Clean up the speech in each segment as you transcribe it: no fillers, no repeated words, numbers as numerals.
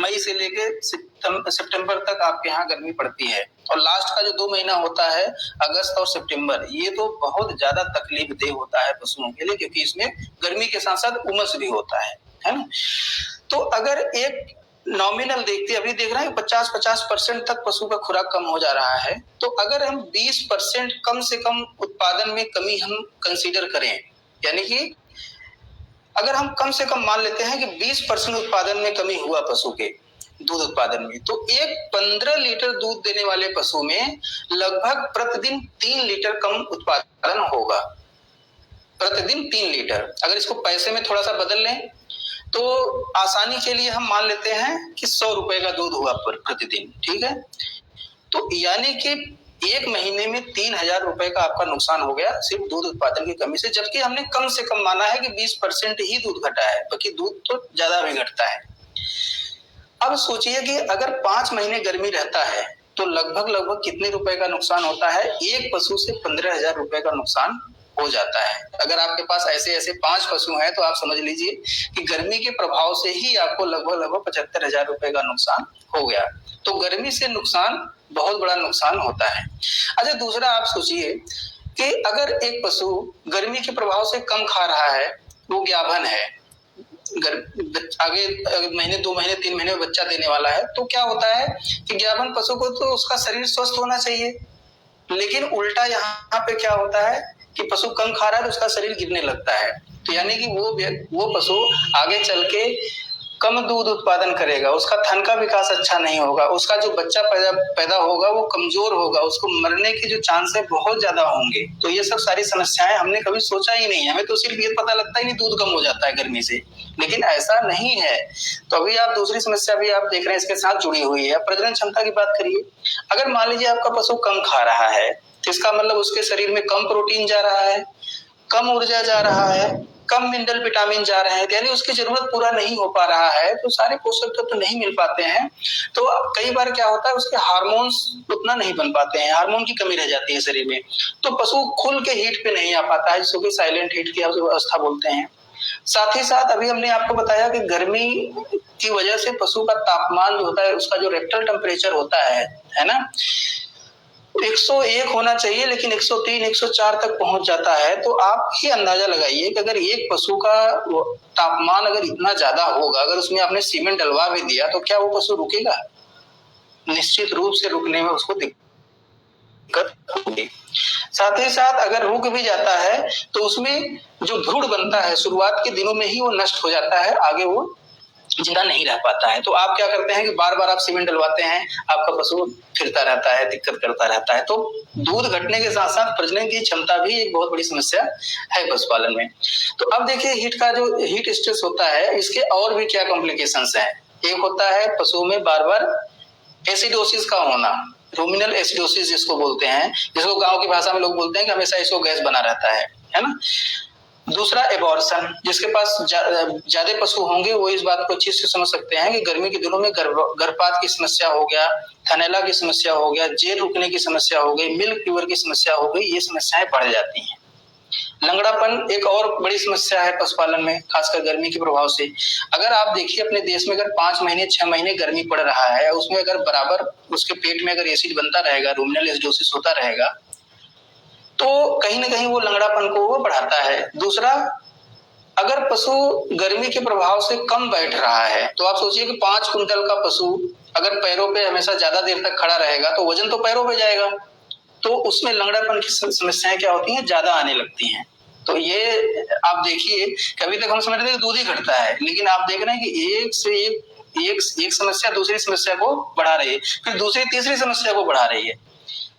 मई से लेके सितंबर तक आपके यहाँ गर्मी पड़ती है, और लास्ट का जो 2 महीना होता है अगस्त और सितंबर, ये तो बहुत ज्यादा तकलीफ देह होता है पशुओं के लिए, क्योंकि इसमें गर्मी के साथ साथ उमस भी होता है ना। तो अगर एक नॉमिनल देखते अभी देख रहे हैं 50% तक पशु का खुराक कम हो जा रहा है, तो अगर हम 20% कम से कम उत्पादन में कमी हम कंसीडर करें, यानी कि अगर हम कम से कम मान लेते हैं कि 20% उत्पादन में कमी हुआ पशु के दूध उत्पादन में, तो एक 15 लीटर दूध देने वाले पशु में लगभग प्रतिदिन 3 लीटर कम उत्पादन होगा, प्रतिदिन 3 लीटर। अगर इसको पैसे में थोड़ा सा बदल लें तो आसानी के लिए हम मान लेते हैं कि 100 रुपए का दूध हुआ प्रतिदिन, ठीक है। तो यानी कि एक महीने में 3,000 रुपए का आपका नुकसान हो गया सिर्फ दूध उत्पादन की कमी से, जबकि हमने कम से कम माना है कि 20% ही दूध घटा है, बाकी दूध तो ज्यादा भी घटता है। अब सोचिए कि अगर 5 महीने गर्मी रहता है तो लगभग कितने रुपए का नुकसान होता है, एक पशु से 15,000 रुपए का नुकसान हो जाता है। अगर आपके पास ऐसे 5 पशु हैं तो आप समझ लीजिए कि गर्मी के प्रभाव से ही आपको लगभग 75,000 रुपए का नुकसान हो गया। तो गर्मी से नुकसान बहुत बड़ा नुकसान होता है। अच्छा, दूसरा आप सोचिए कि अगर एक पशु गर्मी के प्रभाव से कम खा रहा है, वो ज्ञाभन है, आगे महीने 2 महीने 3 महीने में बच्चा देने वाला है, तो क्या होता है कि ज्ञाभन पशु को तो उसका शरीर स्वस्थ होना चाहिए, लेकिन उल्टा यहाँ पे क्या होता है कि पशु कम खा रहा है तो उसका शरीर गिरने लगता है। तो यानी कि वो पशु आगे चल के कम दूध उत्पादन करेगा, उसका थन का विकास अच्छा नहीं होगा, उसका जो बच्चा पैदा होगा वो कमजोर होगा, उसको मरने के जो चांस है बहुत ज्यादा होंगे। तो ये सब सारी समस्याएं हमने कभी सोचा ही नहीं, हमें तो सिर्फ ये पता लगता ही नहीं दूध कम हो जाता है गर्मी से, लेकिन ऐसा नहीं है। तो अभी आप दूसरी समस्या भी आप देख रहे हैं इसके साथ जुड़ी हुई है। प्रजनन क्षमता की बात करिए, अगर मान लीजिए आपका पशु कम खा रहा है तो इसका मतलब उसके शरीर में कम प्रोटीन जा रहा है, कम ऊर्जा जा रहा है, कम मिनरल विटामिन जा रहे हैं, यानी उसकी जरूरत पूरा नहीं हो पा रहा है, तो सारे पोषक तत्व नहीं मिल पाते हैं। तो कई बार क्या होता है उसके हार्मोन्स उतना नहीं बन पाते हैं, हार्मोन की कमी रह जाती है शरीर में, तो पशु खुल के हीट पे नहीं आ पाता है, जिसको कि साइलेंट हीट की अवस्था बोलते हैं। साथ ही साथ अभी हमने आपको बताया कि गर्मी की वजह से पशु का तापमान जो होता है, उसका जो रेक्टल टेम्परेचर होता है ना, 101 होना चाहिए लेकिन 103 104 तक पहुंच जाता है। तो आप ही अंदाजा लगाइए कि अगर एक पशु का तापमान अगर इतना ज्यादा होगा, अगर उसमें आपने सीमेंट डलवा भी दिया तो क्या वो पशु रुकेगा? निश्चित रूप से रुकने में उसको दिक्कत होगी। साथ ही साथ अगर रुक भी जाता है तो उसमें जो भ्रूण बनता है शुरुआत के दिनों में ही वो नष्ट हो जाता है, आगे वो जिंदा नहीं रह पाता है। तो आप क्या करते हैं कि बार बार आप सीमेंट डलवाते हैं, आपका पशु फिरता रहता है, दिक्कत करता रहता है। तो दूध घटने के साथ साथ प्रजनन की क्षमता भी एक बहुत बड़ी समस्या है पशुपालन में। तो अब देखिए हीट का जो हीट स्ट्रेस होता है, इसके और भी क्या कॉम्प्लिकेशंस हैं। एक होता है पशुओं में बार बार एसिडोसिस का होना, रूमिनल एसिडोसिस जिसको बोलते हैं, जिसको गाँव की भाषा में लोग बोलते हैं कि हमेशा इसको गैस बना रहता है ना। दूसरा एबॉर्शन, जिसके पास ज्यादा पशु होंगे वो इस बात को अच्छे से समझ सकते हैं कि गर्मी के दिनों में गर्भपात की समस्या हो गया, थनैला की समस्या हो गया, जेल रुकने की समस्या हो गई, मिल्क फीवर की समस्या हो गई, ये समस्याएं बढ़ जाती हैं। लंगड़ापन एक और बड़ी समस्या है पशुपालन में, खासकर गर्मी के प्रभाव से। अगर आप देखिए अपने देश में अगर 5 महीने 6 महीने गर्मी पड़ रहा है, उसमें अगर बराबर उसके पेट में अगर एसिड बनता रहेगा, रूमिनल एसिडोसिस होता रहेगा, तो कहीं ना कहीं वो लंगड़ापन को वो बढ़ाता है। दूसरा, अगर पशु गर्मी के प्रभाव से कम बैठ रहा है, तो आप सोचिए कि 5 कुंटल का पशु अगर पैरों पे हमेशा ज्यादा देर तक खड़ा रहेगा तो वजन तो पैरों पे जाएगा, तो उसमें लंगड़ापन की समस्याएं क्या होती हैं, ज्यादा आने लगती हैं। तो ये आप देखिए, कभी तक हम समझ रहे थे दूध ही घटता है, लेकिन आप देख रहे हैं कि एक से एक समस्या दूसरी समस्या को बढ़ा रही है, फिर दूसरी तीसरी समस्या को बढ़ा रही है।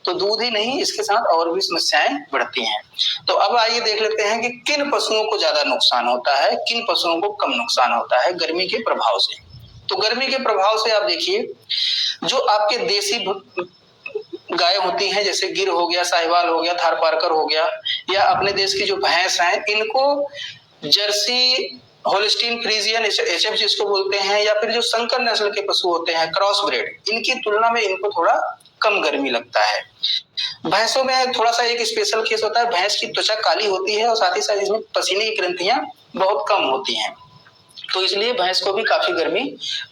तो दूध ही नहीं, इसके साथ और भी समस्याएं बढ़ती हैं। तो अब आइए देख लेते हैं कि किन पशुओं को ज्यादा नुकसान होता है, किन पशुओं को कम नुकसान होता है गर्मी के प्रभाव से। तो गर्मी के प्रभाव से आप देखिए, जो आपके देसी गाय होती हैं, जैसे गिर हो गया, साहिवाल हो गया, थारपारकर हो गया, या अपने देश की जो भैंस हैं, इनको जर्सी, होल्स्टीन फ्रीजियन, एचएफ जिसको बोलते हैं, या फिर जो संकर नस्ल के पशु होते हैं क्रॉस ब्रेड, इनकी तुलना में इनको थोड़ा कम गर्मी लगता है। भैंसों में थोड़ा सा एक स्पेशल केस होता है, भैंस की त्वचा काली होती है और साथ ही साथ इसमें पसीने की ग्रंथियां बहुत कम होती हैं। तो इसलिए भैंस को भी काफी गर्मी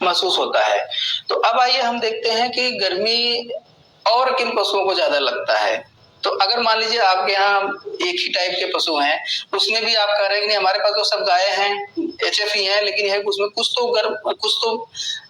महसूस होता है। तो अब आइए हम देखते हैं कि गर्मी और किन पशुओं को ज्यादा लगता है। तो अगर मान लीजिए आपके यहाँ एक ही टाइप के पशु हैं, उसमें भी आप कह रहे हैं कि नहीं हमारे पास तो सब गाय हैं, एचएफ ही हैं, लेकिन है उसमें कुछ तो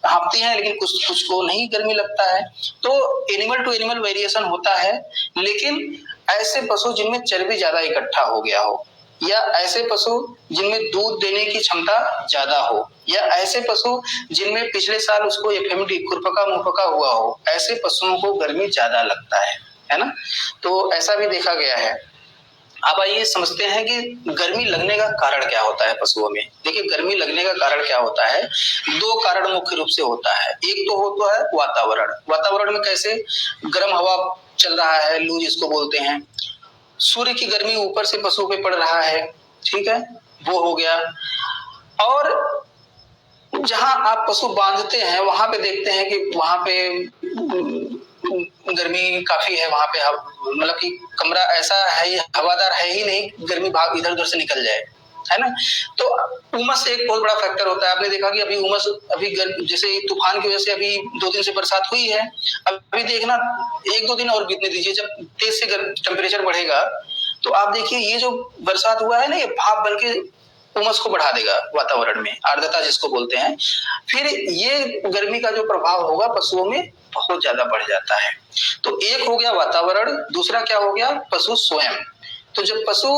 हाँफती हैं, लेकिन कुछ को नहीं गर्मी लगता है। तो एनिमल टू एनिमल वेरिएशन होता है, लेकिन ऐसे पशु जिनमें चर्बी ज्यादा इकट्ठा हो गया हो, या ऐसे पशु जिनमें दूध देने की क्षमता ज्यादा हो, या ऐसे पशु जिनमें पिछले साल उसको एफएमडी खुरपका मुहपका हुआ हो, ऐसे पशुओं को गर्मी ज्यादा लगता है ना। तो ऐसा भी देखा गया है। अब आइए समझते हैं कि गर्मी लगने का कारण क्या होता है पशुओं में। देखिए गर्मी लगने का कारण क्या होता है, दो कारण मुख्य रूप से होता है। एक तो होता है वातावरण। वातावरण में कैसे, गर्म हवा चल रहा है, लू जिसको बोलते हैं, सूर्य की गर्मी ऊपर से पशु पे पड़ रहा है, ठीक है, वो हो गया। और जहां आप पशु बांधते हैं वहां पे देखते हैं कि वहां पे गर्मी काफी है, वहां पे मतलब कि कमरा ऐसा है, हवादार है ही नहीं, गर्मी भाग इधर उधर से निकल जाए, है ना। तो उमस एक बहुत बड़ा फैक्टर होता है। आपने देखा कि अभी उमस, अभी जैसे तूफान की वजह से अभी 2 दिन से बरसात हुई है, अभी देखना 1-2 दिन और बीतने दीजिए, जब तेज से टेम्परेचर बढ़ेगा तो आप देखिए ये जो बरसात हुआ है ना, ये भाप बन के उमस को बढ़ा देगा वातावरण में, आर्द्रता जिसको बोलते हैं। फिर ये गर्मी का जो प्रभाव होगा पशुओं में बहुत ज्यादा बढ़ जाता है। तो एक हो गया वातावरण, दूसरा क्या हो गया, पशु स्वयं। तो जब पशु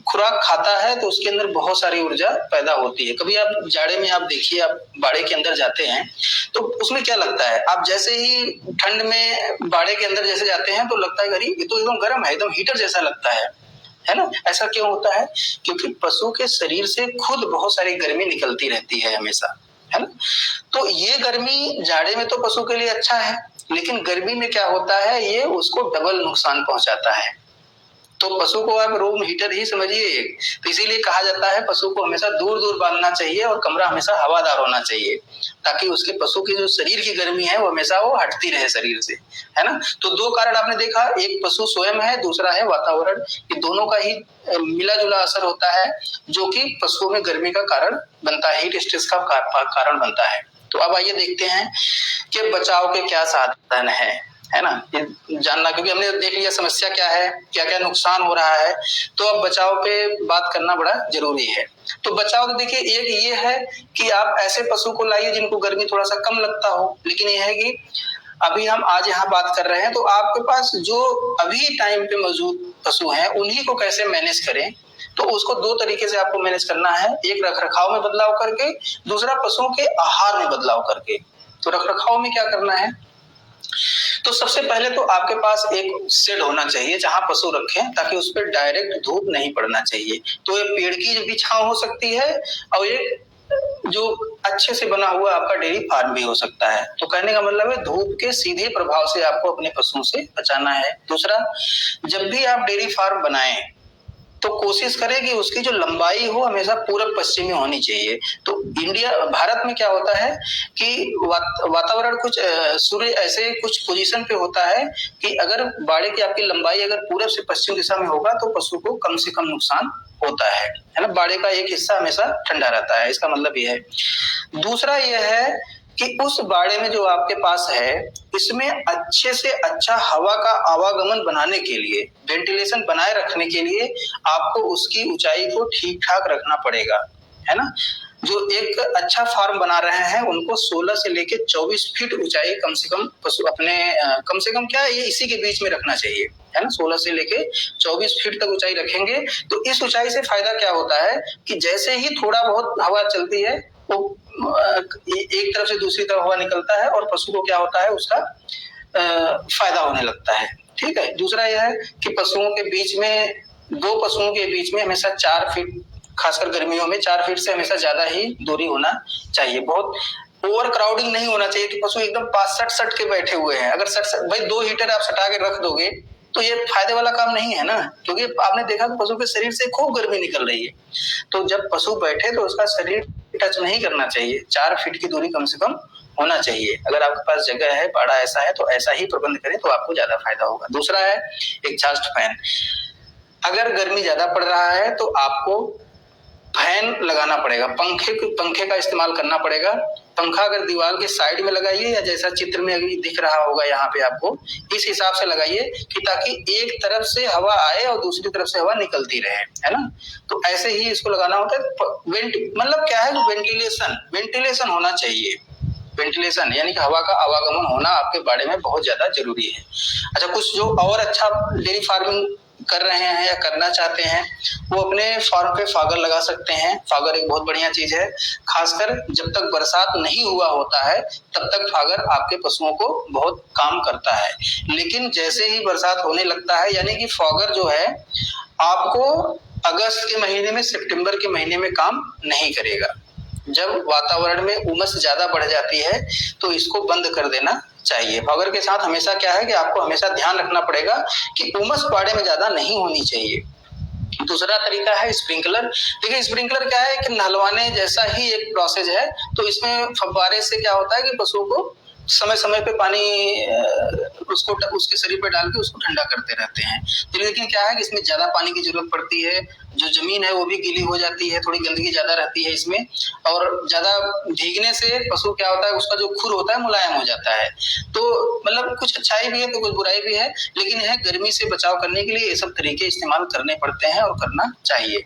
खुराक खाता है तो उसके अंदर बहुत सारी ऊर्जा पैदा होती है। कभी आप जाड़े में आप देखिए, आप बाड़े के अंदर जाते हैं तो उसमें क्या लगता है, आप जैसे ही ठंड में बाड़े के अंदर जैसे जाते हैं तो लगता है अरे ये तो एकदम गर्म है, एकदम हीटर जैसा लगता है ना। ऐसा क्यों होता है, क्योंकि पशु के शरीर से खुद बहुत सारी गर्मी निकलती रहती है हमेशा, है ना। तो ये गर्मी जाड़े में तो पशु के लिए अच्छा है, लेकिन गर्मी में क्या होता है, ये उसको डबल नुकसान पहुंचाता है। तो पशु को आप रूम हीटर ही समझिए। तो इसीलिए कहा जाता है पशु को हमेशा दूर दूर बांधना चाहिए और कमरा हमेशा हवादार होना चाहिए, ताकि उसके पशु की जो शरीर की गर्मी है वो हमेशा वो हटती रहे शरीर से, है ना। तो दो कारण आपने देखा, एक पशु स्वयं है, दूसरा है वातावरण। ये दोनों का ही मिला जुला असर होता है जो कि पशुओं में गर्मी का कारण बनता है, हीट स्ट्रेस का कारण बनता है। तो अब आइए देखते हैं कि बचाव के क्या साधन है ना, ये जानना, क्योंकि हमने देख लिया समस्या क्या है, क्या क्या नुकसान हो रहा है, तो अब बचाव पे बात करना बड़ा जरूरी है। तो बचाव तो देखिए एक ये है कि आप ऐसे पशु को लाइए जिनको गर्मी थोड़ा सा कम लगता हो, लेकिन ये है कि अभी हम आज यहाँ बात कर रहे हैं तो आपके पास जो अभी टाइम पे मौजूद पशु हैं उन्हीं को कैसे मैनेज करें। तो उसको दो तरीके से आपको मैनेज करना है, एक रख रखाव में बदलाव करके, दूसरा पशुओं के आहार में बदलाव करके। तो रख रखाव में क्या करना है, तो सबसे पहले तो आपके पास एक शेड होना चाहिए जहां पशु रखें, ताकि उस पर डायरेक्ट धूप नहीं पड़ना चाहिए। तो ये पेड़ की भी छांव हो सकती है और एक जो अच्छे से बना हुआ आपका डेयरी फार्म भी हो सकता है। तो कहने का मतलब है धूप के सीधे प्रभाव से आपको अपने पशुओं से बचाना है। दूसरा, जब भी आप डेयरी फार्म बनाएं तो कोशिश करें कि उसकी जो लंबाई हो हमेशा पूरब पश्चिम में होनी चाहिए। तो भारत में क्या होता है कि वातावरण कुछ सूर्य ऐसे कुछ पोजीशन पे होता है कि अगर बाड़े की आपकी लंबाई अगर पूरब से पश्चिम दिशा में होगा तो पशु को कम से कम नुकसान होता है ना। बाड़े का एक हिस्सा हमेशा ठंडा रहता है, इसका मतलब यह है। दूसरा यह है कि उस बाड़े में जो आपके पास है इसमें अच्छे से अच्छा हवा का आवागमन बनाने के लिए, वेंटिलेशन बनाए रखने के लिए आपको उसकी ऊंचाई को ठीक ठाक रखना पड़ेगा, है ना। जो एक अच्छा फार्म बना रहे हैं उनको 16 से लेके 24 फीट ऊंचाई कम से कम पशु अपने कम से कम क्या ये इसी के बीच में रखना चाहिए, है ना। 16 से लेके 24 फीट तक ऊंचाई रखेंगे तो इस ऊंचाई से फायदा क्या होता है कि जैसे ही थोड़ा बहुत हवा चलती है तो एक तरफ से दूसरी तरफ हवा निकलता है और पशु को क्या होता है उसका फायदा होने लगता है, ठीक है। दूसरा यह है कि पशुओं के बीच में, दो पशुओं के बीच में हमेशा 4 फीट, खासकर गर्मियों में 4 फीट से हमेशा ज्यादा ही दूरी होना चाहिए। बहुत ओवर क्राउडिंग नहीं होना चाहिए कि पशु एकदम पास सट के बैठे हुए हैं। अगर भाई 2 हीटर आप सटा के रख दोगे तो ये फायदे वाला काम नहीं है ना, क्योंकि आपने देखा कि पशु के शरीर से खूब गर्मी निकल रही है। तो जब पशु बैठे तो उसका शरीर टच नहीं करना चाहिए, 4 फीट की दूरी कम से कम होना चाहिए। अगर आपके पास जगह है, बाड़ा ऐसा है तो ऐसा ही प्रबंध करें तो आपको ज्यादा फायदा होगा। दूसरा है एग्जॉस्ट फैन। अगर गर्मी ज्यादा पड़ रहा है तो आपको फैन लगाना पड़ेगा, पंखे का इस्तेमाल करना पड़ेगा। पंखा अगर दीवार के साइड में लगाइए या जैसा चित्र में अभी दिख रहा होगा यहाँ पे आपको, इस हिसाब से लगाइए कि ताकि एक तरफ से हवा आए और दूसरी तरफ से हवा निकलती रहे, है ना। तो ऐसे ही इसको लगाना होता है। मतलब क्या है, वेंटिलेशन होना चाहिए। वेंटिलेशन यानी कि हवा का आवागमन होना आपके बाड़े में बहुत ज्यादा जरूरी है। अच्छा, कुछ जो और अच्छा डेयरी फार्मिंग कर रहे हैं या करना चाहते हैं वो अपने फार्म पे फागर लगा सकते हैं। फागर एक बहुत बढ़िया चीज है, खासकर जब तक बरसात नहीं हुआ होता है तब तक फागर आपके पशुओं को बहुत काम करता है। लेकिन जैसे ही बरसात होने लगता है, यानी कि फागर जो है आपको अगस्त के महीने में, सितंबर के महीने में काम नहीं करेगा। जब वातावरण में उमस ज्यादा बढ़ जाती है तो इसको बंद कर देना चाहिए। फागर के साथ हमेशा क्या है कि आपको हमेशा ध्यान रखना पड़ेगा कि उमस बाड़े में ज्यादा नहीं होनी चाहिए। दूसरा तरीका है स्प्रिंकलर। देखिए स्प्रिंकलर क्या है कि नहलवाने जैसा ही एक प्रोसेस है। तो इसमें फव्वारे से क्या होता है कि पशुओं को समय समय पे पानी उसको उसके शरीर पे डाल के उसको ठंडा करते रहते हैं। लेकिन क्या है कि इसमें ज्यादा पानी की जरूरत पड़ती है, जो जमीन है वो भी गीली हो जाती है, थोड़ी गंदगी ज्यादा रहती है इसमें, और ज्यादा भीगने से पशु क्या होता है उसका जो खुर होता है मुलायम हो जाता है। तो मतलब कुछ अच्छाई भी है तो कुछ बुराई भी है, लेकिन यह गर्मी से बचाव करने के लिए ये सब तरीके इस्तेमाल करने पड़ते हैं और करना चाहिए।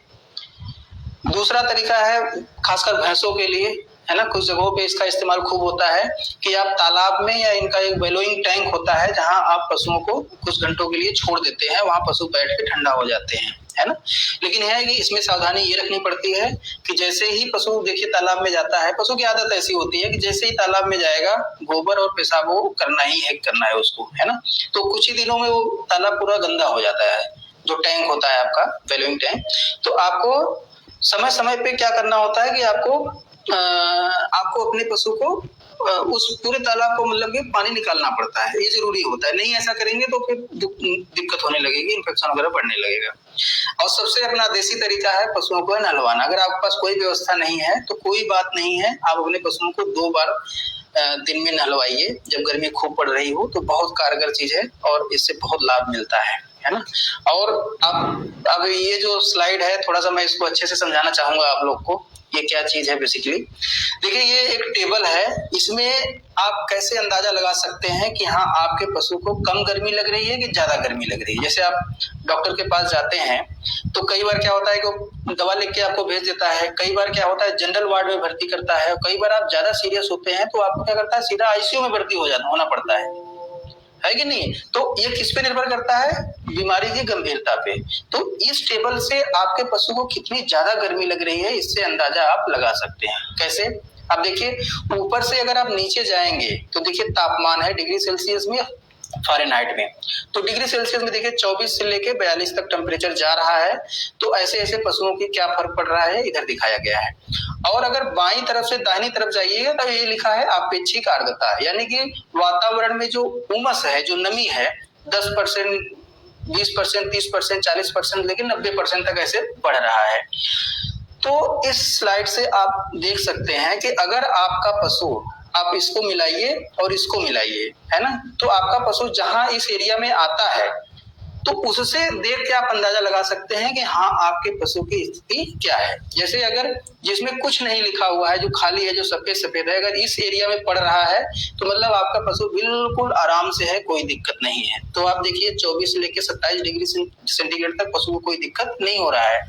दूसरा तरीका है खासकर भैंसों के लिए, है ना, कुछ जगहों पे इसका इस्तेमाल खूब होता है कि आप तालाब में या इनका एक बेलोइंग टैंक होता है जहां आप पशुओं को कुछ घंटों के लिए छोड़ देते हैं, वहां पशु बैठ के ठंडा हो जाते हैं, है ना। लेकिन है कि इसमें सावधानी ये रखनी पड़ती है कि जैसे ही पशु देखिए तालाब में जाता है, पशु की आदत ऐसी होती है कि जैसे ही तालाब में जाएगा गोबर और पेशाब वो करना है उसको, है ना। तो कुछ ही दिनों में वो तालाब पूरा गंदा हो जाता है, जो टैंक होता है आपका बेलोइंग टैंक। तो आपको समय समय पे क्या करना होता है कि आपको अपने पशु को उस पूरे तालाब को मतलब कि पानी निकालना पड़ता है, ये जरूरी होता है। नहीं ऐसा करेंगे तो फिर दिक्कत होने लगेगी, इन्फेक्शन वगैरह बढ़ने लगेगा। और सबसे अपना देसी तरीका है पशुओं को नहलवाना। अगर आपके पास कोई व्यवस्था नहीं है तो कोई बात नहीं है, आप अपने पशुओं को 2 बार दिन में नहलवाइए जब गर्मी खूब पड़ रही हो, तो बहुत कारगर चीज है और इससे बहुत लाभ मिलता है ना। और अब ये जो स्लाइड है थोड़ा सा मैं इसको अच्छे से समझाना चाहूंगा आप लोग को, ये क्या चीज है बेसिकली। देखिए ये एक टेबल है, इसमें आप कैसे अंदाजा लगा सकते हैं कि हाँ आपके पशु को कम गर्मी लग रही है कि ज्यादा गर्मी लग रही है। जैसे आप डॉक्टर के पास जाते हैं तो कई बार क्या होता है कि दवा लिख के आपको भेज देता है, कई बार क्या होता है जनरल वार्ड में भर्ती करता है, कई बार आप ज्यादा सीरियस होते हैं तो आपको क्या करता है सीधा आईसीयू में भर्ती होना पड़ता है कि नहीं। तो ये किस पे निर्भर करता है, बीमारी की गंभीरता पे। तो इस टेबल से आपके पशु को कितनी ज्यादा गर्मी लग रही है इससे अंदाजा आप लगा सकते हैं। कैसे, अब देखिए ऊपर से अगर आप नीचे जाएंगे तो देखिए तापमान है डिग्री सेल्सियस में, फ़ारेनहाइट में। तो डिग्री सेल्सियस में देखिए 24 से लेके 42 तक टेम्परेचर जा रहा है। तो ऐसे ऐसे पशुओं की क्या फर्क पड़ रहा है इधर दिखाया गया है। और अगर बाईं तरफ से दाहिनी तरफ जाइएगा तो ये लिखा है आपेक्षिक आर्द्रता, यानी कि वातावरण में जो उमस है, जो नमी है 10%, 20%, 30%, 40%, लेकिन 90% तक ऐसे बढ़ रहा है। तो इस स्लाइड से आप देख सकते हैं कि अगर आपका पशु, आप इसको मिलाइए और इसको मिलाइए, है ना, तो आपका पशु जहां इस एरिया में आता है तो उससे देख के आप अंदाजा लगा सकते हैं कि हाँ आपके पशु की स्थिति क्या है। जैसे अगर जिसमें कुछ नहीं लिखा हुआ है, जो खाली है, जो सफेद सफेद है, अगर इस एरिया में पड़ रहा है तो मतलब आपका पशु बिल्कुल आराम से है, कोई दिक्कत नहीं है। तो आप देखिए 24 लेके 27 डिग्री सेंटीग्रेड तक पशु को कोई दिक्कत नहीं हो रहा है।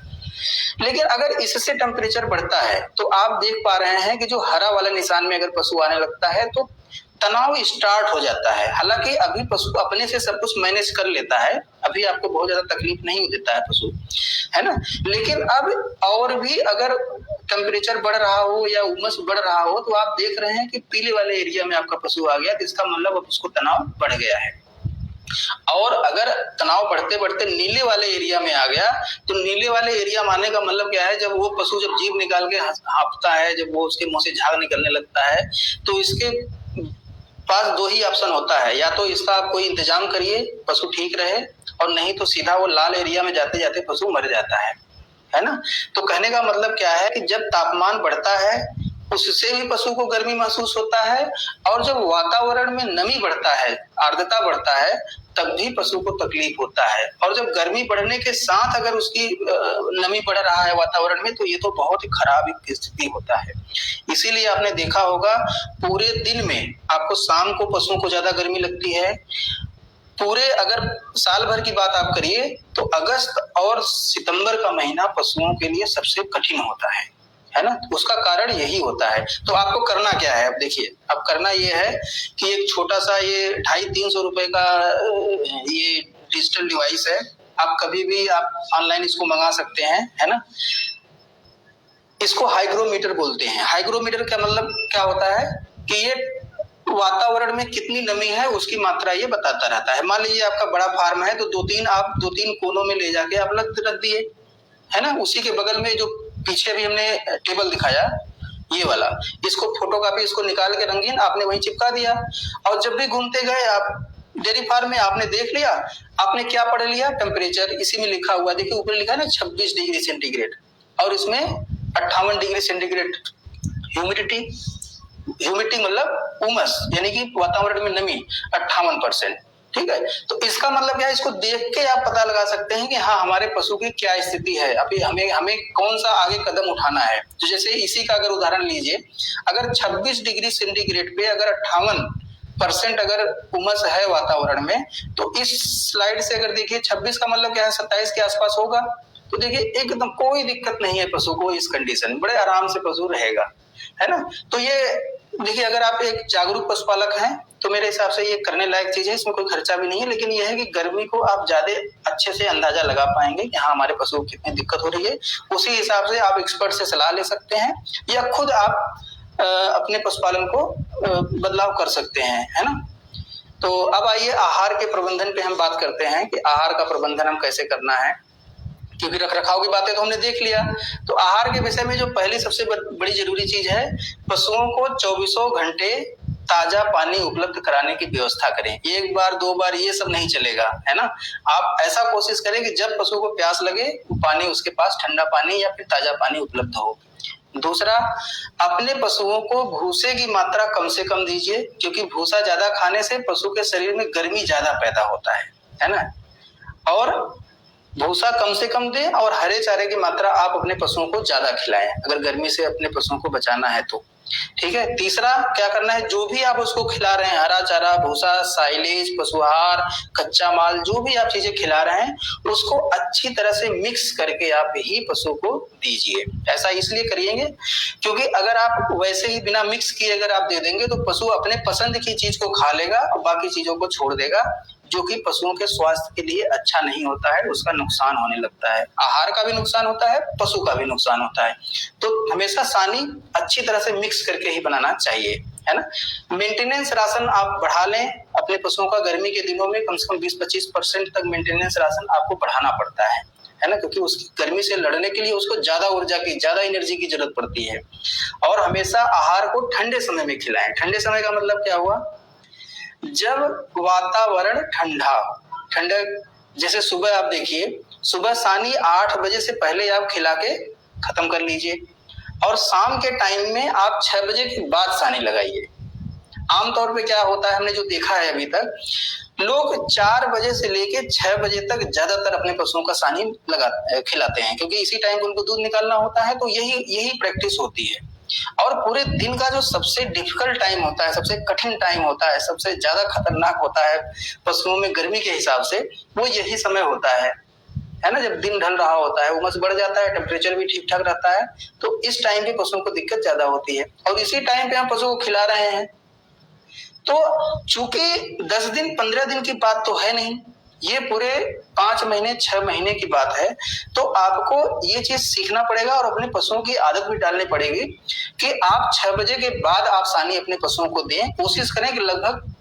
लेकिन अगर इससे टेम्परेचर बढ़ता है तो आप देख पा रहे हैं कि जो हरा वाला निशान में अगर पशु आने लगता है तो तनाव स्टार्ट हो जाता है। हालांकि अभी पशु अपने से सब कुछ मैनेज कर लेता है, अभी आपको बहुत ज्यादा तकलीफ नहीं देता है पशु, है ना। लेकिन अब और भी अगर टेम्परेचर बढ़ रहा हो या उमस बढ़ रहा हो तो आप देख रहे हैं कि पीले वाले एरिया में आपका पशु आ गया, तो इसका मतलब अब उसको तनाव बढ़ गया है। और अगर तनाव बढ़ते बढ़ते नीले वाले एरिया में आ गया तो नीले वाले एरिया मानने का मतलब क्या है, जब वो पशु जब जीभ निकाल के हाँफता है, जब वो उसके मुंह से झाग निकलने लगता है तो इसके पास 2 ही ऑप्शन होता है, या तो इसका आप कोई इंतजाम करिए पशु ठीक रहे, और नहीं तो सीधा वो लाल एरिया में जाते जाते पशु मर जाता है ना। तो कहने का मतलब क्या है कि जब तापमान बढ़ता है उससे भी पशु को गर्मी महसूस होता है, और जब वातावरण में नमी बढ़ता है, आर्द्रता बढ़ता है, तब भी पशु को तकलीफ होता है। और जब गर्मी बढ़ने के साथ अगर उसकी नमी बढ़ रहा है वातावरण में, तो ये तो बहुत ही खराब एक स्थिति होता है। इसीलिए आपने देखा होगा पूरे दिन में आपको शाम को पशुओं को ज्यादा गर्मी लगती है। पूरे अगर साल भर की बात आप करिए तो अगस्त और सितंबर का महीना पशुओं के लिए सबसे कठिन होता है ना। उसका कारण यही होता है। तो आपको करना क्या है, अब देखिए, अब करना ये है कि एक छोटा सा ये 250-300 रुपए का ये डिजिटल डिवाइस है, आप कभी भी आप ऑनलाइन इसको मंगा सकते हैं, है ना। इसको हाइग्रोमीटर बोलते हैं। हाइग्रोमीटर का मतलब क्या होता है कि ये वातावरण में कितनी नमी है उसकी मात्रा ये बताता रहता है। मान लीजिए आपका बड़ा फार्म है तो दो तीन कोनों में ले जाके आप रख दिए, है ना। उसी के बगल में जो पीछे भी हमने टेबल दिखाया ये वाला, इसको फोटोकॉपी इसको निकाल के रंगीन आपने वहीं चिपका दिया, और जब भी घूमते गए आप डेयरी फार्म में, आपने देख लिया, आपने क्या पढ़ लिया, टेम्परेचर इसी में लिखा हुआ, देखिए ऊपर लिखा है ना 26 डिग्री सेंटीग्रेड, और इसमें 58 डिग्री सेंटीग्रेड ह्यूमिडिटी। ह्यूमिडिटी मतलब उमस, यानी कि वातावरण में नमी 58%। ठीक है, तो इसका मतलब क्या है, इसको देख के आप पता लगा सकते हैं कि हाँ हमारे पशु की क्या स्थिति है, अभी हमें कौन सा आगे कदम उठाना है। तो जैसे इसी का अगर उदाहरण लीजिए, अगर 26 डिग्री सेंटीग्रेड पे अगर 58% अगर उमस है वातावरण में, तो इस स्लाइड से अगर देखिए 26 का मतलब क्या है, 27 के आसपास होगा। तो देखिए एकदम कोई दिक्कत नहीं है पशु को, इस कंडीशन में बड़े आराम से पशु रहेगा, है ना। तो ये देखिए, अगर आप एक जागरूक पशुपालक हैं तो मेरे हिसाब से ये करने लायक चीज है, इसमें कोई खर्चा भी नहीं है, लेकिन यह है कि गर्मी को आप ज्यादा अच्छे से अंदाजा लगा पाएंगे कि हाँ हमारे पशु को कितनी दिक्कत हो रही है। उसी हिसाब से आप एक्सपर्ट से सलाह ले सकते हैं, या खुद आप अपने पशुपालन को बदलाव कर सकते हैं, है ना। तो अब आइए आहार के प्रबंधन पे हम बात करते हैं कि आहार का प्रबंधन हम कैसे करना है, क्योंकि रख रखाव की बातें तो हमने देख लिया। तो आहार के विषय में जो पहली सबसे बड़ी जरूरी चीज है, पशुओं को 24 घंटे ताजा पानी उपलब्ध कराने की व्यवस्था करें। एक बार दो बार ये सब नहीं चलेगा, है ना। आप ऐसा कोशिश करें कि जब पशु को प्यास लगे पानी उसके पास ठंडा पानी या फिर ताजा पानी उपलब्ध हो। दूसरा, अपने पशुओं को भूसे की मात्रा कम से कम दीजिए, क्योंकि भूसा ज्यादा खाने से पशु के शरीर में गर्मी ज्यादा पैदा होता है ना। और भूसा कम से कम दें, और हरे चारे की मात्रा आप अपने पशुओं को ज्यादा खिलाएं अगर गर्मी से अपने पशुओं को बचाना है तो। ठीक है। तीसरा क्या करना है, जो भी आप उसको खिला रहे हैं, हरा चारा, भूसा, साइलेज, पशुआहार, कच्चा माल, जो भी आप चीजें खिला रहे हैं उसको अच्छी तरह से मिक्स करके आप ही पशु को दीजिए। ऐसा इसलिए करिएंगे क्योंकि अगर आप वैसे ही बिना मिक्स किए अगर आप दे देंगे तो पशु अपने पसंद की चीज को खा लेगा और बाकी चीजों को छोड़ देगा, जो कि पशुओं के स्वास्थ्य के लिए अच्छा नहीं होता है, उसका नुकसान होने लगता है। आहार का भी नुकसान होता है, पशु का भी नुकसान होता है। तो हमेशा सानी अच्छी तरह से मिक्स करके ही बनाना चाहिए, है ना। मेंटेनेंस राशन आप बढ़ा लें अपने पशुओं का। गर्मी के दिनों में कम से कम 20-25% तक मेंटेनेंस राशन आपको बढ़ाना पड़ता है ना, क्योंकि उसकी गर्मी से लड़ने के लिए उसको ज्यादा ऊर्जा की, ज्यादा एनर्जी की जरूरत पड़ती है। और हमेशा आहार को ठंडे समय में खिलाएं। ठंडे समय का मतलब क्या हुआ, जब वातावरण ठंडा हो। ठंडा जैसे सुबह आप देखिए, सुबह सानी 8 बजे से पहले आप खिला के खत्म कर लीजिए, और शाम के टाइम में आप 6 बजे के बाद सानी लगाइए। आमतौर पे क्या होता है, हमने जो देखा है अभी तक, लोग 4 बजे से लेके 6 बजे तक ज्यादातर अपने पशुओं का सानी खिलाते हैं, क्योंकि इसी टाइम पे उनको दूध निकालना होता है। तो यही प्रैक्टिस होती है। और पूरे दिन का जो सबसे डिफिकल्ट टाइम होता है, सबसे कठिन टाइम होता है, सबसे ज्यादा खतरनाक होता है पशुओं में गर्मी के हिसाब से, वो यही समय होता है ना। जब दिन ढल रहा होता है, उमस बढ़ जाता है, टेम्परेचर भी ठीक ठाक रहता है, तो इस टाइम पे पशुओं को दिक्कत ज्यादा होती है। और इसी टाइम पे हम पशु को खिला रहे हैं। तो चूंकि 10 दिन 15 दिन की बात तो है नहीं, ये पूरे 5 महीने 6 महीने की बात है। तो आपको ये चीज सीखना पड़ेगा और अपने पशुओं की आदत भी डालनी पड़ेगी कि आप 6 बजे के बाद आप सानी अपने पशुओं को दें। कोशिश करें कि लगभग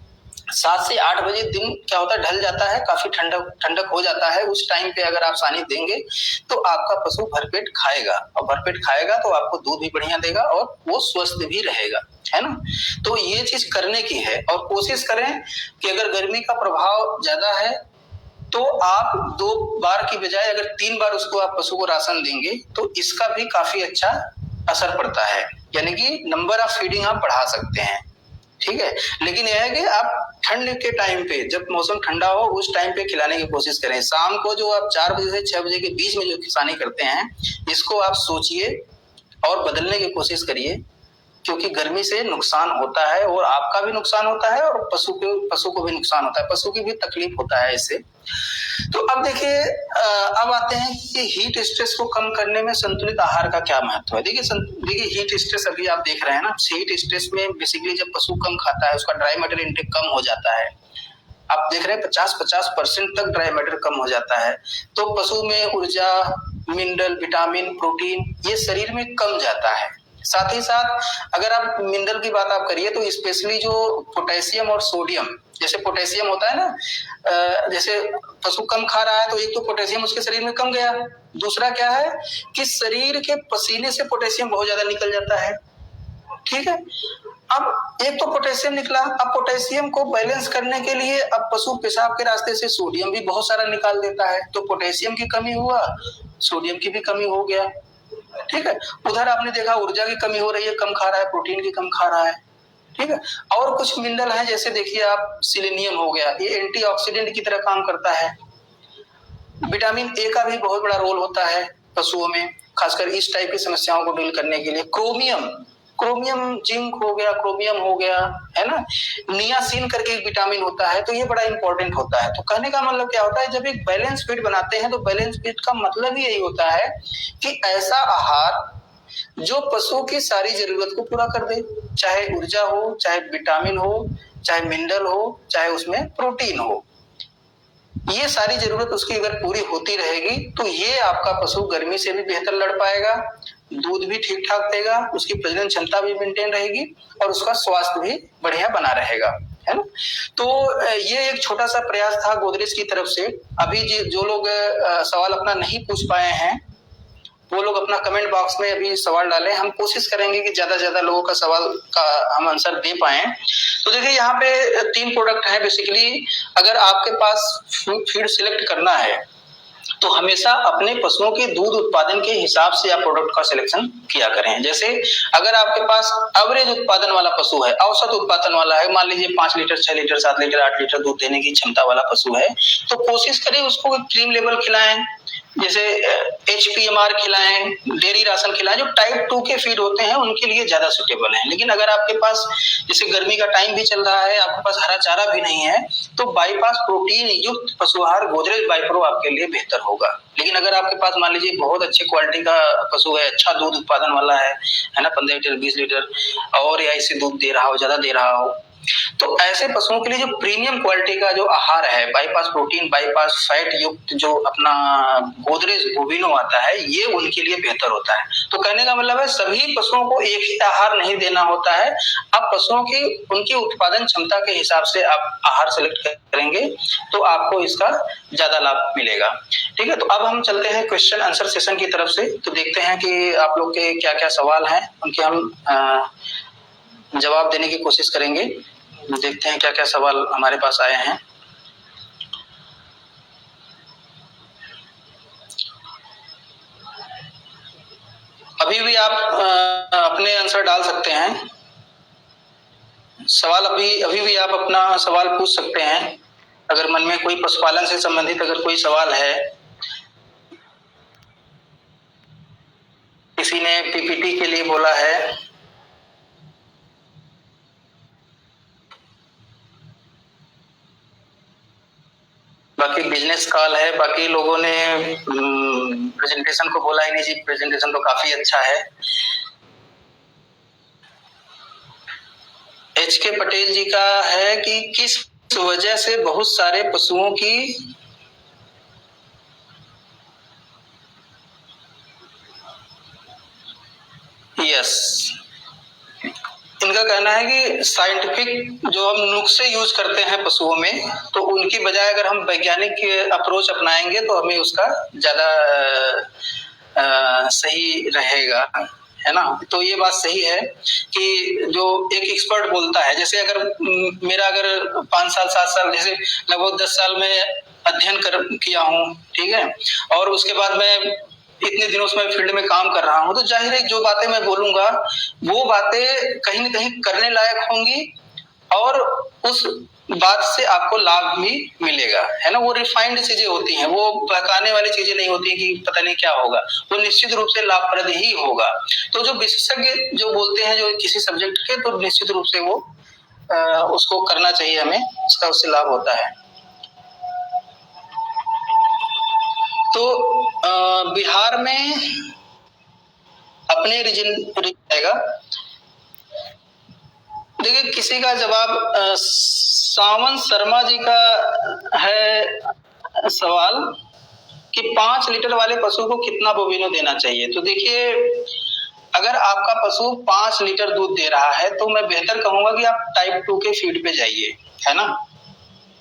7 से 8 बजे दिन क्या होता है, ढल जाता है, काफी ठंडक हो जाता है। उस टाइम पे अगर आप सानी देंगे तो आपका पशु भरपेट खाएगा, और भरपेट खाएगा तो आपको दूध भी बढ़िया देगा और वो स्वस्थ भी रहेगा, है ना। तो ये चीज करने की है। और कोशिश करें कि अगर गर्मी का प्रभाव ज्यादा है तो आप 2 बार की बजाय अगर 3 बार उसको आप पशु को राशन देंगे तो इसका भी काफी अच्छा असर पड़ता है, यानी कि नंबर ऑफ फीडिंग आप बढ़ा सकते हैं, ठीक है। लेकिन यह है कि आप ठंड के टाइम पे, जब मौसम ठंडा हो उस टाइम पे खिलाने की कोशिश करें। शाम को जो आप 4 बजे से 6 बजे के बीच में जो किसानी करते हैं, इसको आप सोचिए और बदलने की कोशिश करिए, क्योंकि गर्मी से नुकसान होता है और आपका भी नुकसान होता है और पशु को भी नुकसान होता है, पशु की भी तकलीफ होता है इससे। तो अब देखिए, अब आते हैं कि हीट स्ट्रेस को कम करने में संतुलित आहार का क्या महत्व है। देखिए हीट स्ट्रेस अभी आप देख रहे हैं ना, हीट स्ट्रेस में बेसिकली जब पशु कम खाता है, उसका ड्राई मैटर इंटेक कम हो जाता है। आप देख रहे हैं 50% तक ड्राई मैटर कम हो जाता है, तो पशु में ऊर्जा, मिनरल, विटामिन, प्रोटीन ये शरीर में कम जाता है। साथ ही साथ अगर आप मिनरल की बात आप करिए तो स्पेशली जो पोटेशियम और सोडियम, जैसे पोटेशियम होता है ना, जैसे पशु कम खा रहा है तो एक तो पोटेशियम उसके शरीर में कम गया, दूसरा क्या है कि शरीर के पसीने से पोटेशियम बहुत ज्यादा निकल जाता है, ठीक है। अब एक तो पोटेशियम निकला, अब पोटेशियम को बैलेंस करने के लिए अब पशु पेशाब के रास्ते से सोडियम भी बहुत सारा निकाल देता है, तो पोटेशियम की कमी हुआ, सोडियम की भी कमी हो गया, ठीक है। उधर आपने देखा ऊर्जा की कमी हो रही है, कम खा रहा है, प्रोटीन की कम खा रहा है, ठीक है। और कुछ मिनरल है, जैसे देखिए आप सिलेनियम हो गया, ये एंटीऑक्सीडेंट की तरह काम करता है। विटामिन ए का भी बहुत बड़ा रोल होता है पशुओं में, खासकर इस टाइप की समस्याओं को डील करने के लिए। क्रोमियम जिंक हो गया, क्रोमियम हो गया, है ना। नियासिन करके एक विटामिन होता है, तो ये बड़ा इंपॉर्टेंट होता है। तो कहने का मतलब क्या होता है, जब एक बैलेंस फीड बनाते हैं तो बैलेंस फीड का मतलब ही यही होता है कि ऐसा आहार जो पशु की सारी जरूरत को पूरा कर दे, चाहे ऊर्जा हो, चाहे विटामिन हो, चाहे मिनरल हो, चाहे उसमें प्रोटीन हो, ये सारी जरूरत उसकी अगर पूरी होती रहेगी तो ये आपका पशु गर्मी से भी बेहतर लड़ पाएगा, दूध भी ठीक ठाक देगा, उसकी प्रजनन क्षमता भी मेंटेन रहेगी और उसका स्वास्थ्य भी बढ़िया बना रहेगा, है ना। तो ये एक छोटा सा प्रयास था गोदरेज की तरफ से। अभी जो लोग सवाल अपना नहीं पूछ पाए हैं वो लोग अपना कमेंट बॉक्स में अभी सवाल डालें, हम कोशिश करेंगे कि ज्यादा से ज्यादा लोगों का सवाल का हम आंसर दे पाए। तो देखिए यहाँ पे 3 प्रोडक्ट है बेसिकली। अगर आपके पास फीड सिलेक्ट करना है तो हमेशा अपने पशुओं के दूध उत्पादन के हिसाब से आप प्रोडक्ट का सिलेक्शन किया करें। जैसे अगर आपके पास एवरेज उत्पादन वाला पशु है, औसत उत्पादन वाला है, मान लीजिए 5 लीटर, 6 लीटर, 7 लीटर, 8 लीटर दूध देने की क्षमता वाला पशु है, तो कोशिश करें उसको क्रीम लेवल खिलाएं, जैसे HPMR खिलाएं, डेयरी राशन खिलाएं, जो टाइप 2 के फीड होते हैं उनके लिए ज्यादा सुटेबल है। लेकिन अगर आपके पास जैसे गर्मी का टाइम भी चल रहा है, आपके पास हरा चारा भी नहीं है, तो बाईपास प्रोटीन युक्त पशु आहार गोदरेज बाईप्रो आपके लिए बेहतर होगा। लेकिन अगर आपके पास मान लीजिए बहुत अच्छे क्वालिटी का पशु है, अच्छा दूध उत्पादन वाला है ना, 15 लीटर, 20 लीटर और या इससे दूध दे रहा हो, ज्यादा दे रहा हो, तो ऐसे पशुओं के लिए जो प्रीमियम क्वालिटी का जो आहार है, बाईपास प्रोटीन, बाईपास फैट युक्त जो अपना गोदरेज बोविनो आता है, ये उनके लिए बेहतर होता है। तो कहने का मतलब है सभी पशुओं को एक ही आहार नहीं देना होता है। आप पशुओं की उनकी उत्पादन क्षमता के हिसाब से आप आहार सेलेक्ट करेंगे तो आपको इसका ज्यादा लाभ मिलेगा, ठीक है। तो अब हम चलते हैं क्वेश्चन आंसर सेशन की तरफ से। तो देखते हैं कि आप लोग के क्या क्या सवाल हैं, उनके हम जवाब देने की कोशिश करेंगे। देखते हैं क्या क्या सवाल हमारे पास आए हैं। अभी भी आप अपने आंसर डाल सकते हैं, सवाल अभी भी आप अपना सवाल पूछ सकते हैं। अगर मन में कोई पशुपालन से संबंधित अगर कोई सवाल है, किसी ने PPT के लिए बोला है, बाकी बिजनेस कॉल है, बाकी लोगों ने प्रेजेंटेशन को बोला ही नहीं जी, प्रेजेंटेशन तो काफी अच्छा है। HK पटेल जी का है कि किस वजह से बहुत सारे पशुओं की इनका कहना है कि साइंटिफिक जो हम नुस्खे यूज करते हैं पशुओं में, तो उनकी बजाय अगर हम वैज्ञानिक अप्रोच अपनाएंगे तो हमें उसका ज्यादा सही रहेगा, है ना। तो ये बात सही है कि जो एक एक्सपर्ट बोलता है, जैसे अगर मेरा अगर 5 साल 7 साल जैसे लगभग 10 साल में अध्ययन किया हूँ, ठीक है, और उसके बाद मैं इतने दिनों से मैं फील्ड में काम कर रहा हूं, तो जाहिर है जो बातें मैं बोलूंगा वो बातें कहीं ना कहीं करने लायक होंगी और उस बात से आपको लाभ भी मिलेगा, है ना। वो रिफाइंड चीजें होती हैं, वो बहकाने वाली चीजें नहीं होती कि पता नहीं क्या होगा, वो निश्चित रूप से लाभप्रद ही होगा। तो जो विशेषज्ञ जो बोलते हैं जो किसी सब्जेक्ट के, तो निश्चित रूप से वो उसको करना चाहिए हमें, उसका उससे लाभ होता है। तो बिहार में अपने रीजन आएगा। देखिए किसी का जवाब सावन शर्मा जी का है सवाल कि 5 लीटर वाले पशु को कितना बोविनो देना चाहिए। तो देखिए अगर आपका पशु 5 लीटर दूध दे रहा है तो मैं बेहतर कहूंगा कि आप टाइप 2 के फीड पे जाइए, है ना।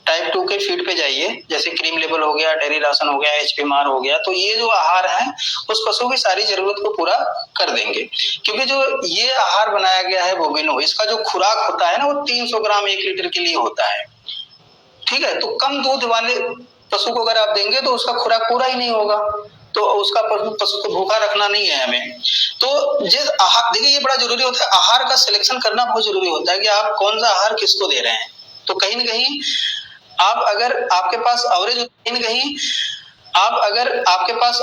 टाइप 2 के फीड पे जाइए, जैसे क्रीम लेवल हो गया, डेयरी राशन हो गया, एचपी मार हो गया। तो ये जो आहार है उस पशु की सारी जरूरत को पूरा कर देंगे, क्योंकि जो ये आहार बनाया गया है बोविनो, इसका जो खुराक होता है ना वो 300 ग्राम 1 लीटर के लिए होता है, ठीक है। तो कम दूध वाले पशु को अगर आप देंगे तो उसका खुराक पूरा ही नहीं होगा, तो उसका पशु को भूखा रखना नहीं है हमें। तो जिस आहार, देखिए ये बड़ा जरूरी होता है, आहार का सिलेक्शन करना बहुत जरूरी होता है कि आप कौन सा आहार किसको दे रहे हैं। तो कहीं ना कहीं आप अगर आपके पास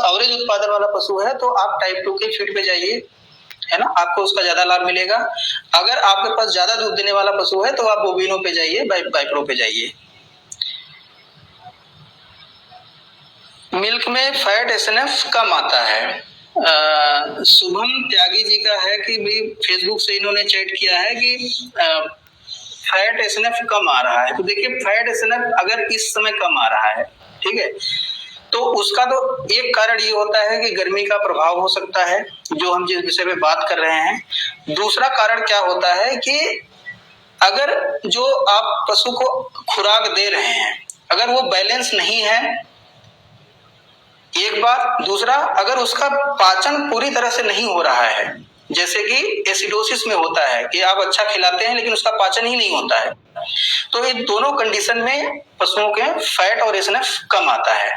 एवरेज उत्पादन वाला पशु है तो आप टाइप 2 के फीड पे जाइए, है ना, आपको उसका ज्यादा लाभ मिलेगा। अगर आपके पास ज्यादा दूध देने वाला पशु है तो आप बोविनो पे जाइए, बाइप्रो पे जाइए। मिल्क में फैट एसएनएफ कम आता है। शुभम त्यागी जी का है कि भाई फेसबुक से इन्होंने चैट किया है कि फैट एसएनएफ कम आ रहा है। तो देखिए फैट एसएनएफ अगर इस समय कम आ रहा है, ठीक है, तो उसका तो एक कारण ये होता है कि गर्मी का प्रभाव हो सकता है, जो हम जिस विषय पे बात कर रहे हैं। दूसरा कारण क्या होता है कि अगर जो आप पशु को खुराक दे रहे हैं अगर वो बैलेंस नहीं है, एक बार, दूसरा अगर उसका पाचन पूरी तरह से नहीं हो रहा है, जैसे कि एसिडोसिस में होता है कि आप अच्छा खिलाते हैं लेकिन उसका पाचन ही नहीं होता है, तो इन दोनों कंडीशन में पशुओं के फैट और एसएनएफ कम आता है।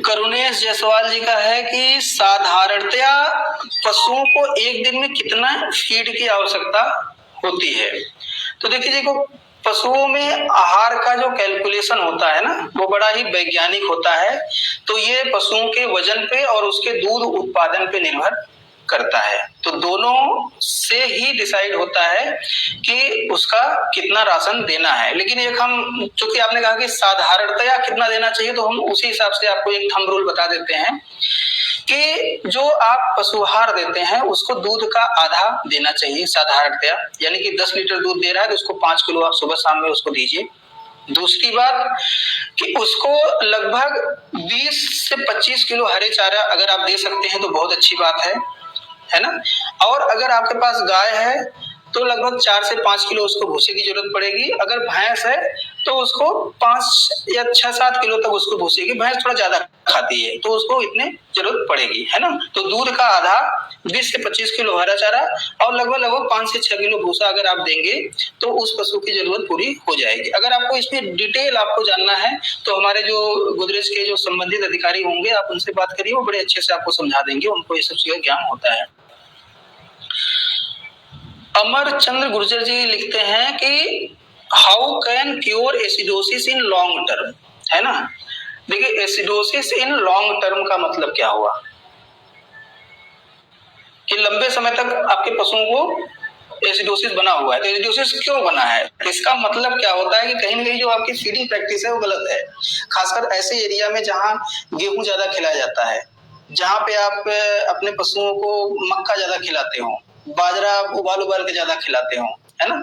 करुणेश जायसवाल जी का है कि साधारणतया पशुओं को एक दिन में कितना फीड की आवश्यकता होती है। तो देखिए देखो पशुओं में आहार का जो कैलकुलेशन होता है ना वो बड़ा ही वैज्ञानिक होता है, तो ये पशुओं के वजन पे और उसके दूध उत्पादन पे निर्भर करता है। तो दोनों से ही डिसाइड होता है कि उसका कितना राशन देना है। लेकिन एक हम, चूंकि आपने कहा कि साधारणतया कितना देना चाहिए, तो हम उसी हिसाब से आपको एक थंब रूल बता देते हैं कि जो आप पशुआहार देते हैं उसको दूध का आधा देना चाहिए साधारणतया, यानी कि 10 लीटर दूध दे रहा है तो उसको 5 किलो आप सुबह शाम में उसको दीजिए। दूसरी बात कि उसको लगभग 20 से 25 किलो हरे चारा अगर आप दे सकते हैं तो बहुत अच्छी बात है ना। और अगर आपके पास गाय है तो लगभग 4 से 5 किलो उसको भूसे की जरूरत पड़ेगी। अगर भैंस है तो उसको 5 या 6-7 किलो तक उसको भूसे की, भैंस थोड़ा ज्यादा खाती है तो उसको इतने जरूरत पड़ेगी, है ना। तो दूध का आधा 20 से 25 किलो हरा चारा और लगभग 5 से 6 किलो भूसा अगर आप देंगे तो उस पशु की जरूरत पूरी हो जाएगी। अगर आपको इसमें डिटेल आपको जानना है तो हमारे जो गोदरेज के जो संबंधित अधिकारी होंगे आप उनसे बात करिए, वो बड़े अच्छे से आपको समझा देंगे, उनको ये सब चीजें ज्ञान होता है। अमर चंद्र गुर्जर जी लिखते हैं कि how can cure acidosis in long term, है ना। देखिए एसिडोसिस इन लॉन्ग टर्म का मतलब क्या हुआ कि लंबे समय तक आपके पशुओं को एसिडोसिस बना हुआ है। तो एसिडोसिस क्यों बना है, इसका मतलब क्या होता है कि कहीं ना कहीं जो आपकी फीडिंग प्रैक्टिस है वो गलत है। खासकर ऐसे एरिया में जहाँ गेहूं ज्यादा खिलाया जाता है, जहाँ पे आप अपने पशुओं को मक्का ज्यादा खिलाते हो, बाजरा उबाल के ज्यादा खिलाते हो, है ना।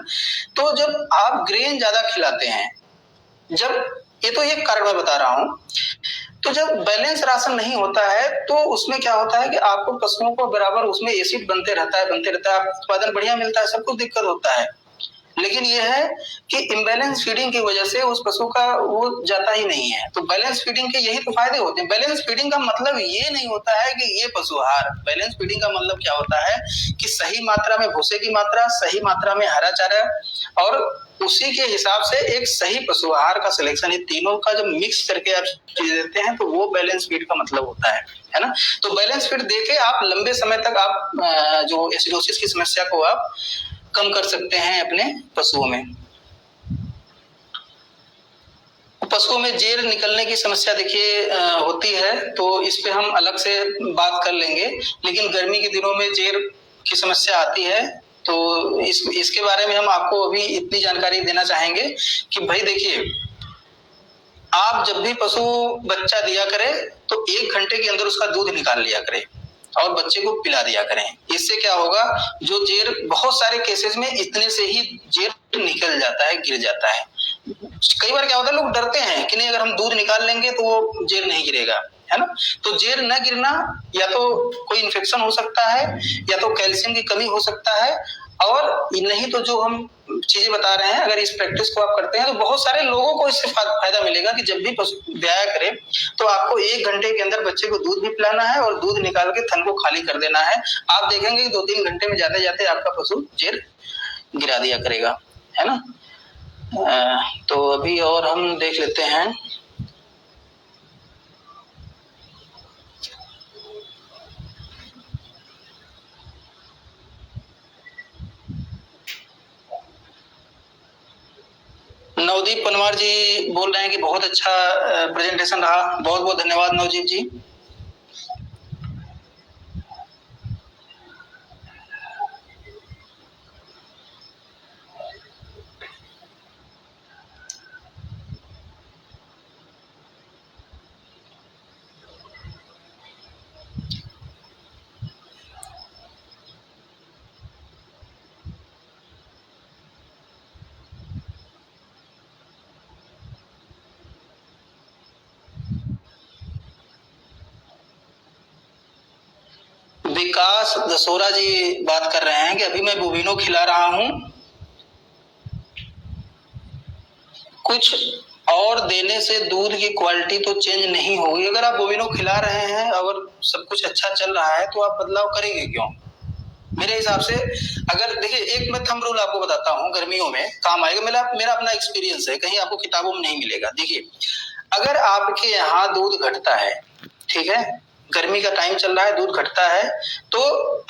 तो जब आप ग्रेन ज्यादा खिलाते हैं, जब ये तो एक कारण मैं बता रहा हूं, तो जब बैलेंस राशन नहीं होता है तो उसमें क्या होता है कि आपको पशुओं को बराबर उसमें एसिड बनते रहता है, उत्पादन बढ़िया मिलता है, सब कुछ दिक्कत होता है, लेकिन ये है कि इम्बैलेंस फीडिंग की वजह से उस पशु का वो जाता ही नहीं है। तो बैलेंस फीडिंग के यही तो फायदे होते हैं। बैलेंस फीडिंग का मतलब ये नहीं होता है कि ये पशु आहार, बैलेंस फीडिंग का मतलब क्या होता है कि सही मात्रा में भूसे की मात्रा, सही मात्रा में हरा चारा और उसी के हिसाब से एक सही पशु आहार का सिलेक्शन, ये तीनों का जब मिक्स करके आप चीज देते हैं तो वो बैलेंस फीड का मतलब होता है ना। तो बैलेंस फीड देके आप लंबे समय तक आप जो एसिडोसिस की समस्या को आप कम कर सकते हैं अपने पशुओं में। पशुओं में जेर निकलने की समस्या देखिए होती है, तो इस पे हम अलग से बात कर लेंगे। लेकिन गर्मी के दिनों में जेर की समस्या आती है, तो इसके बारे में हम आपको अभी इतनी जानकारी देना चाहेंगे कि भाई देखिए, आप जब भी पशु बच्चा दिया करे तो 1 घंटे के अंदर उसका दूध निकाल लिया करे और बच्चे को पिला दिया करें। इससे क्या होगा, जो जेर बहुत सारे केसेस में इतने से ही जेर निकल जाता है, गिर जाता है। कई बार क्या होता है, लोग डरते हैं कि नहीं अगर हम दूध निकाल लेंगे तो वो जेर नहीं गिरेगा, है ना। तो जेर न गिरना या तो कोई इन्फेक्शन हो सकता है या तो कैल्शियम की कमी हो सकता है, और नहीं तो जो हम चीजें बता रहे हैं, अगर इस प्रैक्टिस को आप करते हैं तो बहुत सारे लोगों को इससे फायदा मिलेगा कि जब भी पशु ब्याया करे तो आपको 1 घंटे के अंदर बच्चे को दूध भी पिलाना है और दूध निकाल के थन को खाली कर देना है। आप देखेंगे कि 2-3 घंटे में जाते जाते आपका पशु जेर गिरा दिया करेगा, है ना। तो अभी और हम देख लेते हैं। नवदीप पनवार जी बोल रहे हैं कि बहुत अच्छा प्रेजेंटेशन रहा। बहुत बहुत धन्यवाद नवदीप जी। विकास दसोरा जी बात कर रहे हैं कि अभी मैं बोविनो खिला रहा हूं, कुछ और देने से दूध की क्वालिटी तो चेंज नहीं होगी। अगर आप बोविनो खिला रहे हैं और सब कुछ अच्छा चल रहा है तो आप बदलाव करेंगे क्यों? मेरे हिसाब से अगर देखिए, एक मैं थंब रूल आपको बताता हूँ, गर्मियों में काम आएगा। मेरा अपना एक्सपीरियंस है, कहीं आपको किताबों में नहीं मिलेगा। देखिए, अगर आपके यहाँ दूध घटता है, ठीक है, गर्मी का टाइम चल रहा है, दूध घटता है, तो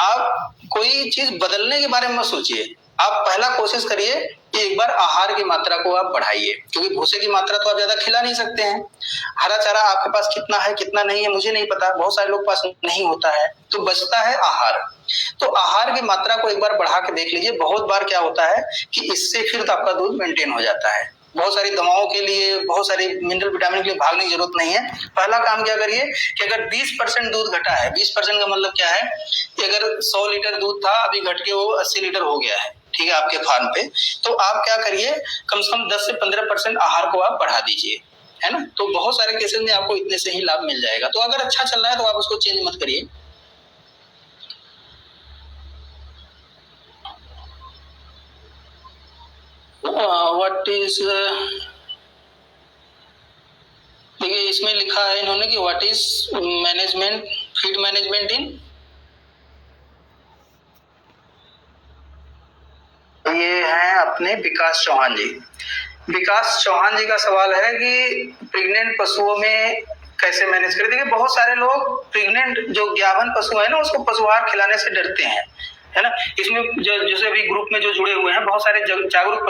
आप कोई चीज बदलने के बारे में मत सोचिए। आप पहला कोशिश करिए कि एक बार आहार की मात्रा को आप बढ़ाइए, क्योंकि भूसे की मात्रा तो आप ज्यादा खिला नहीं सकते हैं। हरा चारा आपके पास कितना है कितना नहीं है मुझे नहीं पता, बहुत सारे लोग पास नहीं होता है, तो बचता है आहार। तो आहार की मात्रा को एक बार बढ़ा के देख लीजिए। बहुत बार क्या होता है कि इससे फिर तो आपका दूध मेंटेन हो जाता है। बहुत सारी दवाओं के लिए, बहुत सारी मिनरल विटामिन के लिए भागने की जरूरत नहीं है। पहला काम क्या करिए कि अगर 20% दूध घटा है, 20% का मतलब क्या है कि अगर 100 लीटर दूध था, अभी घट के वो 80 लीटर हो गया है, ठीक है, आपके फार्म पे, तो आप क्या करिए, कम से कम 10 से 15% आहार को आप बढ़ा दीजिए, है ना। तो बहुत सारे केसेस में आपको इतने से ही लाभ मिल जाएगा। तो अगर अच्छा चल रहा है तो आप उसको चेंज मत करिए। व्हाट इज, देखिए इसमें लिखा है इन्होंने कि what is management, feed management in, ये हैं अपने विकास चौहान जी। विकास चौहान जी का सवाल है कि प्रेग्नेंट पशुओं में कैसे मैनेज करें। देखिए, बहुत सारे लोग प्रेग्नेंट जो ज्ञावन पशु है ना, उसको पशुआहार खिलाने से डरते हैं, है ना। इसमें जैसे अभी ग्रुप में जो जुड़े हुए हैं, बहुत सारे जागरूक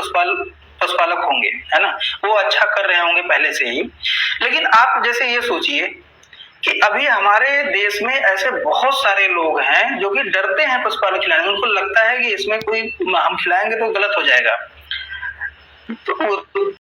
पशुपालक होंगे, है ना, वो अच्छा कर रहे होंगे पहले से ही। लेकिन आप जैसे ये सोचिए कि अभी हमारे देश में ऐसे बहुत सारे लोग हैं जो कि डरते हैं पशुपालन खिलाने में। उनको लगता है कि इसमें कोई हम खिलाएंगे तो गलत हो जाएगा। तो